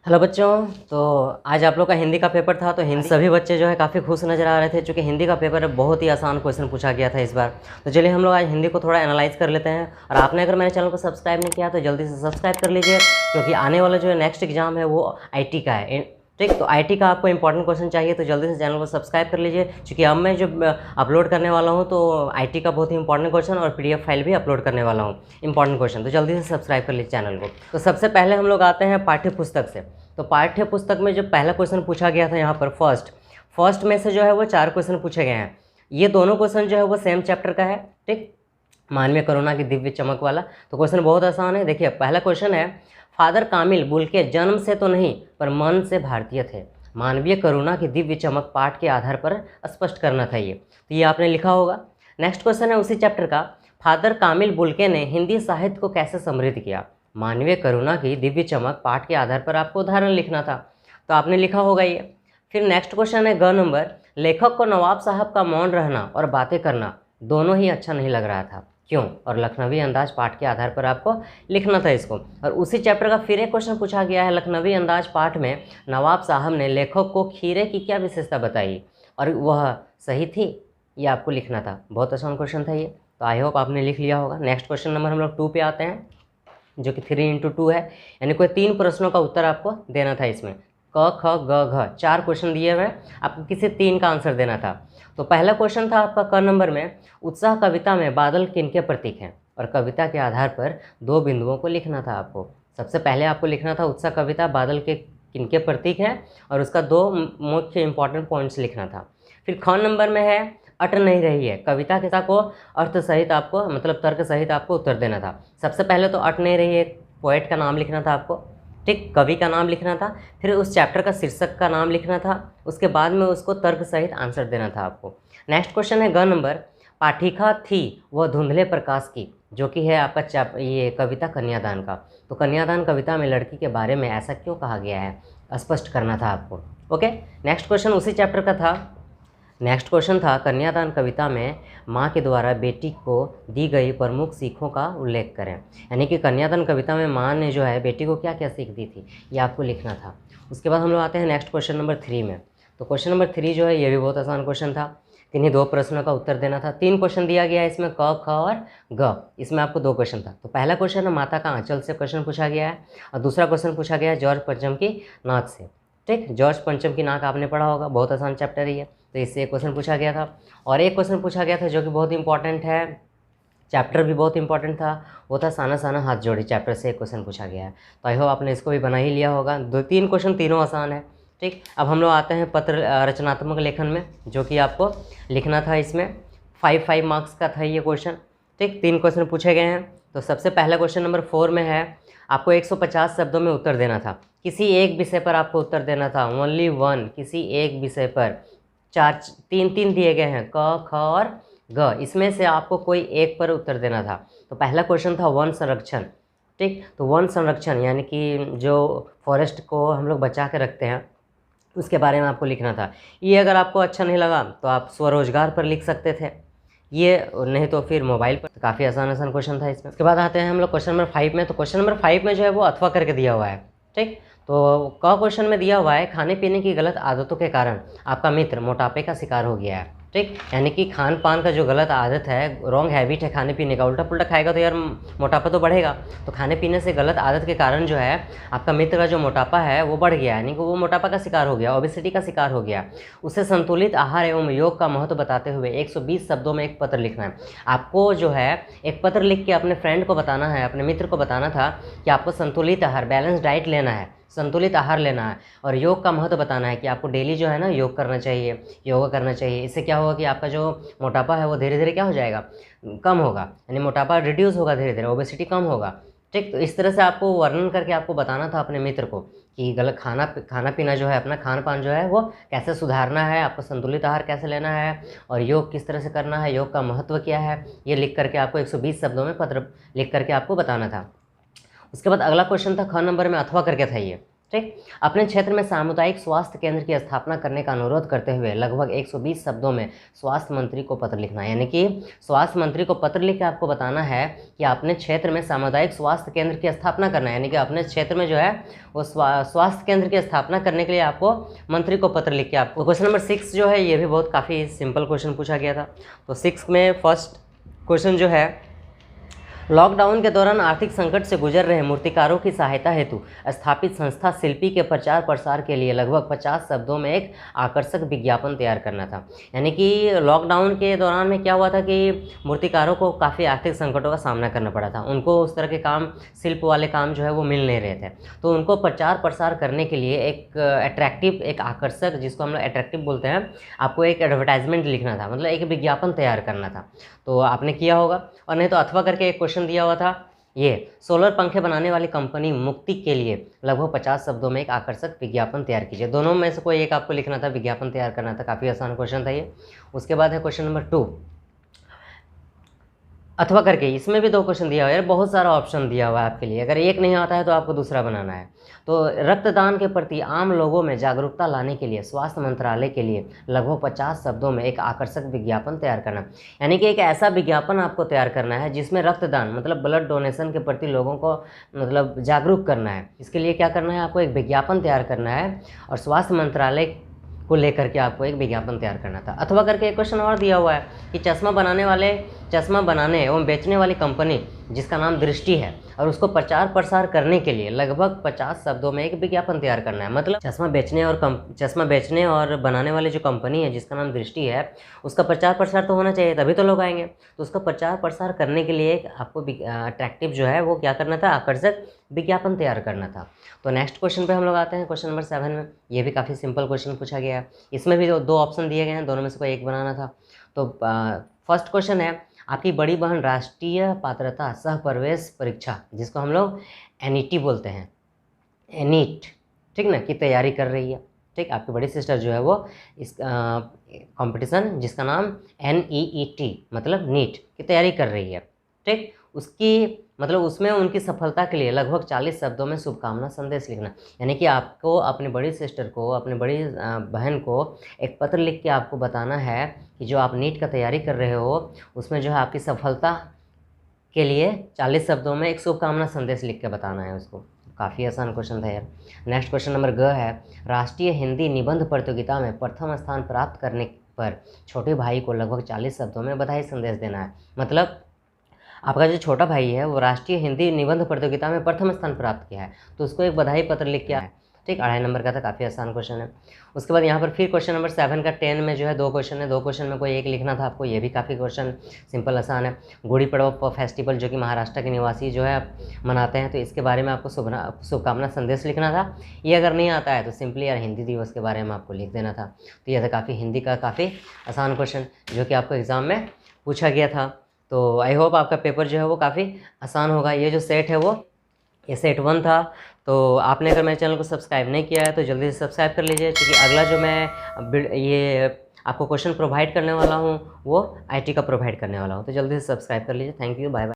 Hello बच्चों। तो आज आप लोग का हिंदी का पेपर था, तो हिंदी सभी बच्चे जो है काफ़ी खुश नज़र आ रहे थे, क्योंकि हिंदी का पेपर बहुत ही आसान क्वेश्चन पूछा गया था इस बार। तो चलिए हम लोग आज हिंदी को थोड़ा एनालाइज कर लेते हैं। और आपने अगर मेरे चैनल को सब्सक्राइब नहीं किया तो जल्दी से सब्सक्राइब कर लीजिए, क्योंकि आने वाला जो है नेक्स्ट एग्जाम है वो IT का है। ठीक, तो IT का आपको इंपॉर्टेंट क्वेश्चन चाहिए तो जल्दी से चैनल को सब्सक्राइब कर लीजिए, क्योंकि अब मैं जो अपलोड करने वाला हूँ तो IT का बहुत ही इंपॉर्टेंट क्वेश्चन और PDF फाइल भी अपलोड करने वाला हूँ इंपॉर्टेंट क्वेश्चन। तो जल्दी से सब्सक्राइब कर लीजिए चैनल को। तो सबसे पहले हम लोग आते हैं पाठ्य पुस्तक से। तो पाठ्य पुस्तक में जो पहला क्वेश्चन पूछा गया था यहाँ पर फर्स्ट में से जो है वो 4 क्वेश्चन पूछे गए हैं। ये दोनों क्वेश्चन जो है वो सेम चैप्टर का है। ठीक, मानवीय करुणा की दिव्य चमक वाला। तो क्वेश्चन बहुत आसान है। देखिए पहला क्वेश्चन है, फादर कामिल बुल्के जन्म से तो नहीं पर मन से भारतीय थे, मानवीय करुणा की दिव्य चमक पाठ के आधार पर स्पष्ट करना था। ये तो ये आपने लिखा होगा। नेक्स्ट क्वेश्चन है उसी चैप्टर का, फादर कामिल बुल्के ने हिंदी साहित्य को कैसे समृद्ध किया, मानवीय करुणा की दिव्य चमक पाठ के आधार पर आपको उदाहरण लिखना था। तो आपने लिखा होगा ये। फिर नेक्स्ट क्वेश्चन है ग नंबर, लेखक को नवाब साहब का मौन रहना और बातें करना दोनों ही अच्छा नहीं लग रहा था, क्यों, और लखनवी अंदाज पाठ के आधार पर आपको लिखना था इसको। और उसी चैप्टर का फिर एक क्वेश्चन पूछा गया है, लखनवी अंदाज पाठ में नवाब साहब ने लेखक को खीरे की क्या विशेषता बताई और वह सही थी, ये आपको लिखना था। बहुत आसान क्वेश्चन था ये, तो आई होप आपने लिख लिया होगा। नेक्स्ट क्वेश्चन नंबर हम लोग 2 पे आते हैं, जो कि 3x2 है, यानी कोई 3 प्रश्नों का उत्तर आपको देना था इसमें। क ख ग घ 4 क्वेश्चन दिए हुए, आपको किसी 3 का आंसर देना था। तो पहला क्वेश्चन था आपका क नंबर में, उत्साह कविता में बादल किनके प्रतीक हैं, और कविता के आधार पर 2 बिंदुओं को लिखना था आपको। सबसे पहले आपको लिखना था उत्साह कविता बादल के किनके प्रतीक हैं, और उसका 2 मुख्य इंपॉर्टेंट पॉइंट्स लिखना था। फिर ख नंबर में है, अट नहीं रही है, कविता के को अर्थ सहित आपको मतलब तर्क सहित आपको उत्तर देना था। सबसे पहले तो अट नहीं रही है, पोएट का नाम लिखना था आपको। ठीक, कवि का नाम लिखना था, फिर उस चैप्टर का शीर्षक का नाम लिखना था, उसके बाद में उसको तर्क सहित आंसर देना था आपको। नेक्स्ट क्वेश्चन है ग नंबर, पाठिका थी वह धुंधले प्रकाश की, जो कि है आपका ये कविता कन्यादान का। तो कन्यादान कविता में लड़की के बारे में ऐसा क्यों कहा गया है, स्पष्ट करना था आपको। ओके, नेक्स्ट क्वेश्चन उसी चैप्टर का था। नेक्स्ट क्वेश्चन था, कन्यादान कविता में माँ के द्वारा बेटी को दी गई प्रमुख सीखों का उल्लेख करें, यानी कि कन्यादान कविता में माँ ने जो है बेटी को क्या क्या सीख दी थी, ये आपको लिखना था। उसके बाद हम लोग आते हैं नेक्स्ट क्वेश्चन नंबर 3 में। तो क्वेश्चन नंबर 3 जो है ये भी बहुत आसान क्वेश्चन था, किन्हीं 2 प्रश्नों का उत्तर देना था। 3 क्वेश्चन दिया गया है इसमें, क ख और ग। इसमें आपको 2 क्वेश्चन था। तो पहला क्वेश्चन है माता का आंचल से क्वेश्चन पूछा गया है, और दूसरा क्वेश्चन पूछा गया है जॉर्ज पंचम की नाक से। ठीक, जॉर्ज पंचम की नाक आपने पढ़ा होगा, बहुत आसान चैप्टर है ये, तो इससे एक क्वेश्चन पूछा गया था। और एक क्वेश्चन पूछा गया था जो कि बहुत इंपॉर्टेंट है, चैप्टर भी बहुत इंपॉर्टेंट था, वो था साना साना हाथ जोड़ी, चैप्टर से एक क्वेश्चन पूछा गया है। तो आई होप आपने इसको भी बना ही लिया होगा। 2-3 क्वेश्चन तीनों आसान है। ठीक, अब हम लोग आते हैं पत्र रचनात्मक लेखन में, जो कि आपको लिखना था इसमें 5 मार्क्स का था ये क्वेश्चन। ठीक, 3 क्वेश्चन पूछे गए हैं। तो सबसे पहला क्वेश्चन नंबर 4 में है, आपको 150 शब्दों में उत्तर देना था, किसी एक विषय पर आपको उत्तर देना था, ओनली वन, किसी एक विषय पर। 3 दिए गए हैं, क ख और ग, इसमें से आपको कोई एक पर उत्तर देना था। तो पहला क्वेश्चन था वन संरक्षण। ठीक, तो वन संरक्षण यानी कि जो फॉरेस्ट को हम लोग बचा के रखते हैं उसके बारे में आपको लिखना था। ये अगर आपको अच्छा नहीं लगा तो आप स्वरोजगार पर लिख सकते थे, ये नहीं तो फिर मोबाइल पर। तो काफ़ी आसान क्वेश्चन था इसमें। उसके बाद आते हैं हम लोग क्वेश्चन नंबर 5 में। तो क्वेश्चन नंबर 5 में जो है वो अथवा करके दिया हुआ है। ठीक, तो क क्वेश्चन में दिया हुआ है, खाने पीने की गलत आदतों के कारण आपका मित्र मोटापे का शिकार हो गया है। ठीक, यानी कि खान पान का जो गलत आदत है, रॉन्ग हैबिट है खाने पीने का, उल्टा पुल्टा खाएगा तो यार मोटापा तो बढ़ेगा। तो खाने पीने से गलत आदत के कारण जो है आपका मित्र का जो मोटापा है वो बढ़ गया, यानी कि वो मोटापा का शिकार हो गया, ओबेसिटी का शिकार हो गया। उसे संतुलित आहार एवं योग का महत्व बताते हुए 120 शब्दों में एक पत्र लिखना है। आपको जो है एक पत्र लिख के अपने फ्रेंड को बताना है, अपने मित्र को बताना था कि आपको संतुलित आहार, बैलेंस डाइट लेना है, संतुलित आहार लेना है, और योग का महत्व बताना है कि आपको डेली जो है ना योग करना चाहिए, योगा करना चाहिए। इससे क्या होगा कि आपका जो मोटापा है वो धीरे धीरे क्या हो जाएगा, कम होगा, यानी मोटापा रिड्यूस होगा धीरे धीरे, ओबेसिटी कम होगा। ठीक, तो इस तरह से आपको वर्णन करके आपको बताना था अपने मित्र को कि गलत खाना पीना जो है, अपना खान पान जो है वो कैसे सुधारना है, आपको संतुलित आहार कैसे लेना है, और योग किस तरह से करना है, योग का महत्व क्या है, ये लिख करके आपको 120 शब्दों में पत्र लिख करके आपको बताना था। उसके बाद अगला क्वेश्चन था ख नंबर में, अथवा करके था ये। ठीक। अपने क्षेत्र में सामुदायिक स्वास्थ्य केंद्र की स्थापना करने का अनुरोध करते हुए लगभग 120 शब्दों में स्वास्थ्य मंत्री को पत्र लिखना है। यानी कि स्वास्थ्य मंत्री को पत्र लिख के आपको बताना है कि अपने क्षेत्र में सामुदायिक स्वास्थ्य केंद्र की स्थापना करना है। यानी कि अपने क्षेत्र में जो है वो स्वास्थ्य केंद्र की स्थापना करने के लिए आपको मंत्री को पत्र लिख के आपको। क्वेश्चन नंबर 6 जो है ये भी बहुत काफ़ी सिंपल क्वेश्चन पूछा गया था। तो 6 में फर्स्ट क्वेश्चन जो है, लॉकडाउन के दौरान आर्थिक संकट से गुजर रहे मूर्तिकारों की सहायता हेतु स्थापित संस्था शिल्पी के प्रचार प्रसार के लिए लगभग 50 शब्दों में एक आकर्षक विज्ञापन तैयार करना था। यानी कि लॉकडाउन के दौरान में क्या हुआ था कि मूर्तिकारों को काफ़ी आर्थिक संकटों का सामना करना पड़ा था। उनको उस तरह के काम, शिल्प वाले काम जो है वो मिल नहीं रहे थे। तो उनको प्रचार प्रसार करने के लिए एक अट्रैक्टिव, एक आकर्षक, जिसको हम लोग अट्रैक्टिव बोलते हैं, आपको एक एडवर्टाइजमेंट लिखना था, मतलब एक विज्ञापन तैयार करना था। तो आपने किया होगा, और नहीं तो अथवा करके एक क्वेश्चन दिया हुआ था, ये सोलर पंखे बनाने वाली कंपनी मुक्ति के लिए लगभग 50 शब्दों में एक आकर्षक विज्ञापन तैयार कीजिए। दोनों में से कोई एक आपको लिखना था, विज्ञापन तैयार करना था। काफ़ी आसान क्वेश्चन था ये। उसके बाद है क्वेश्चन नंबर 2, अथवा करके। इसमें भी 2 क्वेश्चन दिया हुआ है, बहुत सारा ऑप्शन दिया हुआ है आपके लिए। अगर एक नहीं आता है तो आपको दूसरा बनाना है। तो रक्तदान के प्रति आम लोगों में जागरूकता लाने के लिए स्वास्थ्य मंत्रालय के लिए लगभग 50 शब्दों में एक आकर्षक विज्ञापन तैयार करना। यानी कि एक ऐसा विज्ञापन आपको तैयार करना है जिसमें रक्तदान, मतलब ब्लड डोनेशन के प्रति लोगों को मतलब जागरूक करना है। इसके लिए क्या करना है, आपको एक विज्ञापन तैयार करना है और स्वास्थ्य मंत्रालय को लेकर के आपको एक विज्ञापन तैयार करना था। अथवा करके एक क्वेश्चन और दिया हुआ है कि चश्मा बनाने एवं बेचने वाली कंपनी जिसका नाम दृष्टि है और उसको प्रचार प्रसार करने के लिए लगभग 50 शब्दों में एक विज्ञापन तैयार करना है। मतलब चश्मा बेचने और बनाने वाली जो कंपनी है जिसका नाम दृष्टि है, उसका प्रचार प्रसार तो होना चाहिए, तभी तो लोग आएंगे। तो उसका प्रचार प्रसार करने के लिए आपको अट्रैक्टिव जो है वो क्या करना था, आकर्षक विज्ञापन तैयार करना था। तो नेक्स्ट क्वेश्चन पे हम लोग आते हैं, क्वेश्चन नंबर 7 में। ये भी काफ़ी सिंपल क्वेश्चन पूछा गया है। इसमें भी 2 ऑप्शन दिए गए हैं, दोनों में से कोई एक बनाना था। तो फर्स्ट क्वेश्चन है, आपकी बड़ी बहन राष्ट्रीय पात्रता सह प्रवेश परीक्षा, जिसको हम लोग एनईटी बोलते हैं, एनीट, ठीक ना, की तैयारी कर रही है। ठीक, आपकी बड़ी सिस्टर जो है वो इस कंपटीशन जिसका नाम NEET मतलब नीट की तैयारी कर रही है। ठीक, उसकी मतलब उसमें उनकी सफलता के लिए लगभग 40 शब्दों में शुभकामना संदेश लिखना। यानी कि आपको अपनी बड़ी सिस्टर को, अपनी बड़ी बहन को एक पत्र लिख के आपको बताना है कि जो आप नीट का तैयारी कर रहे हो उसमें जो है आपकी सफलता के लिए 40 शब्दों में एक शुभकामना संदेश लिख के बताना है उसको। काफ़ी आसान क्वेश्चन था यार। नेक्स्ट क्वेश्चन नंबर ग है, राष्ट्रीय हिंदी निबंध प्रतियोगिता में प्रथम स्थान प्राप्त करने पर छोटे भाई को लगभग 40 शब्दों में बधाई संदेश देना है। मतलब आपका जो छोटा भाई है वो राष्ट्रीय हिंदी निबंध प्रतियोगिता में प्रथम स्थान प्राप्त किया है, तो उसको एक बधाई पत्र लिख के है। ठीक, 2.5 नंबर का था, काफ़ी आसान क्वेश्चन है। उसके बाद यहाँ पर फिर क्वेश्चन नंबर 7 का 10 में जो है 2 क्वेश्चन है, 2 क्वेश्चन में कोई एक लिखना था आपको। ये भी काफ़ी क्वेश्चन सिंपल आसान है। गुड़ी पड़वा फेस्टिवल जो कि महाराष्ट्र के निवासी जो है मनाते हैं, तो इसके बारे में आपको शुभकामना संदेश लिखना था। ये अगर नहीं आता है तो सिंपली यार हिंदी दिवस के बारे में आपको लिख देना था। तो यह था काफ़ी हिंदी का काफ़ी आसान क्वेश्चन जो कि आपको एग्ज़ाम में पूछा गया था। तो आई होप आपका पेपर जो है वो काफ़ी आसान होगा। ये जो सेट है वो ये सेट 1 था। तो आपने अगर मेरे चैनल को सब्सक्राइब नहीं किया है तो जल्दी से सब्सक्राइब कर लीजिए, क्योंकि अगला जो मैं ये आपको क्वेश्चन प्रोवाइड करने वाला हूँ वो IT का प्रोवाइड करने वाला हूँ। तो जल्दी से सब्सक्राइब कर लीजिए। Thank you, bye bye.